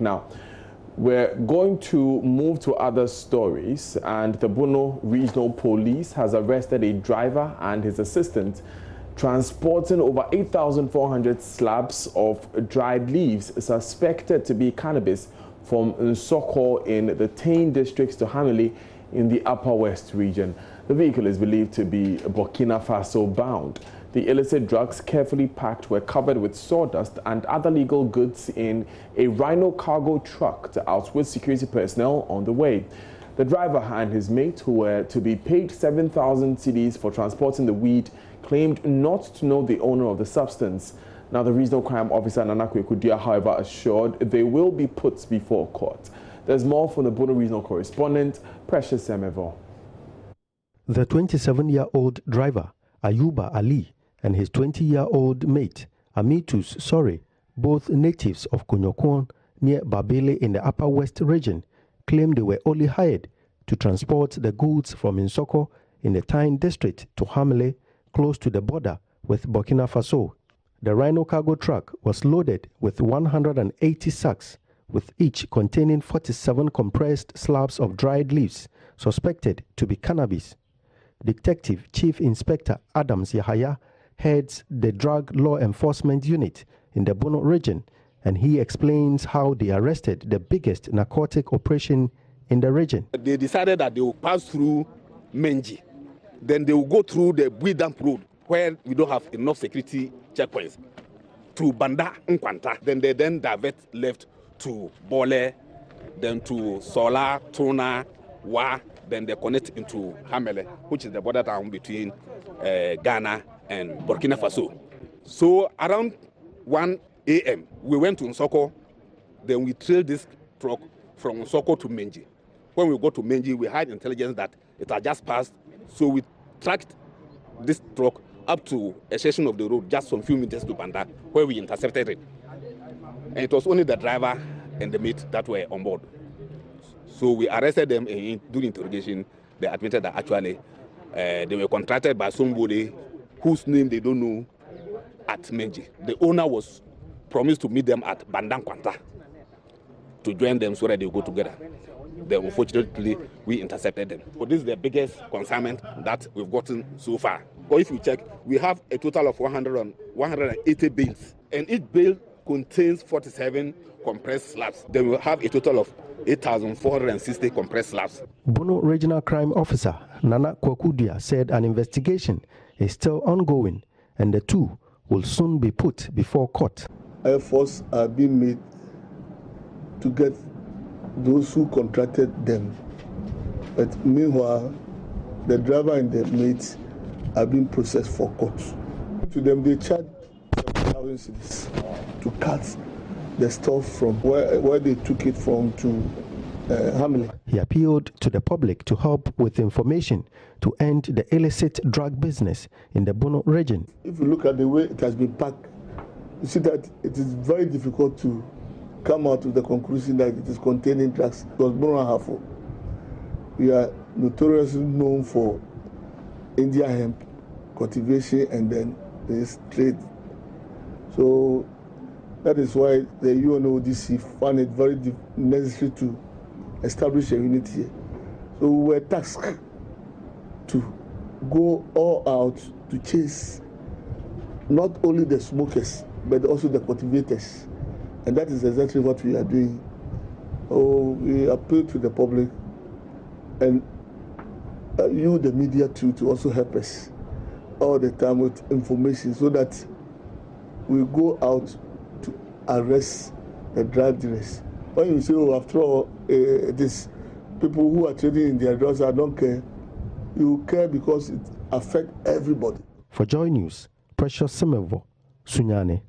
Now, we're going to move to other stories, and the Bono Regional Police has arrested a driver and his assistant transporting over 8,400 slabs of dried leaves suspected to be cannabis from Nsoko in the Tain districts to Hamile in the Upper West region. The vehicle is believed to be Burkina Faso bound. The illicit drugs, carefully packed, were covered with sawdust and other legal goods in a Rhino cargo truck to outwit security personnel on the way. The driver and his mate, who were to be paid 7,000 cedis for transporting the weed, claimed not to know the owner of the substance. Now, the regional crime officer, Nana Kwekudia, however, assured they will be put before court. There's more from the Bono regional correspondent, Precious Semevo. The 27-year-old driver, Ayuba Ali, and his 20-year-old mate, Amitus Sore, both natives of Konyokon near Babele in the Upper West region, claimed they were only hired to transport the goods from Nsoko in the Tain district to Hamile, close to the border with Burkina Faso. The Rhino cargo truck was loaded with 180 sacks, with each containing 47 compressed slabs of dried leaves suspected to be cannabis. Detective Chief Inspector Adams Yahaya heads the Drug Law Enforcement Unit in the Bono region, and he explains how they arrested the biggest narcotic operation in the region. They decided that they will pass through Menji. Then they will go through the Buidamp Road, where we don't have enough security checkpoints, to Banda Nkwanta. Then they divert left to Bole, then to Sola, Tuna, Wa, then they connect into Hamele, which is the border town between Ghana and Burkina Faso. So around 1 a.m., we went to Nsoko, then we trailed this truck from Nsoko to Menji. When we got to Menji, we had intelligence that it had just passed, so we tracked this truck up to a section of the road, just some few meters to Banda, where we intercepted it. And it was only the driver and the mate that were on board. So we arrested them, and during interrogation, they admitted that actually they were contracted by somebody whose name they don't know at Menji. The owner was promised to meet them at Bandang Kwanta to join them so that they would go together. Then unfortunately, we intercepted them. So this is the biggest consignment that we've gotten so far. Or if you check, we have a total of 180 bales, and each bale contains 47 compressed slabs. Then we have a total of 8,460 compressed slabs. Bono Regional Crime Officer Nana Kwekudia said an investigation is still ongoing, and the two will soon be put before court. Efforts are being made to get those who contracted them. But meanwhile, the driver and the mates are being processed for court. To them, they charge 7,000 cedis to cut the stuff from where they took it from to Hamile. He appealed to the public to help with information to end the illicit drug business in the Bono region. If you look at the way it has been packed, you see that it is very difficult to come out with the conclusion that it is containing drugs. Because Bono Hafo, we are notoriously known for India hemp cultivation and then this trade. So that is why the UNODC found it very necessary to establish a unit here. So we were tasked to go all out to chase not only the smokers, but also the cultivators. And that is exactly what we are doing. So we appeal to the public and you, the media, too, to also help us all the time with information so that we go out to arrest the drug dealers. When you say, oh, after all, these people who are trading in their drugs, I don't care. You care because it affects everybody. For JoyNews, Precious Semevo, Sunyane.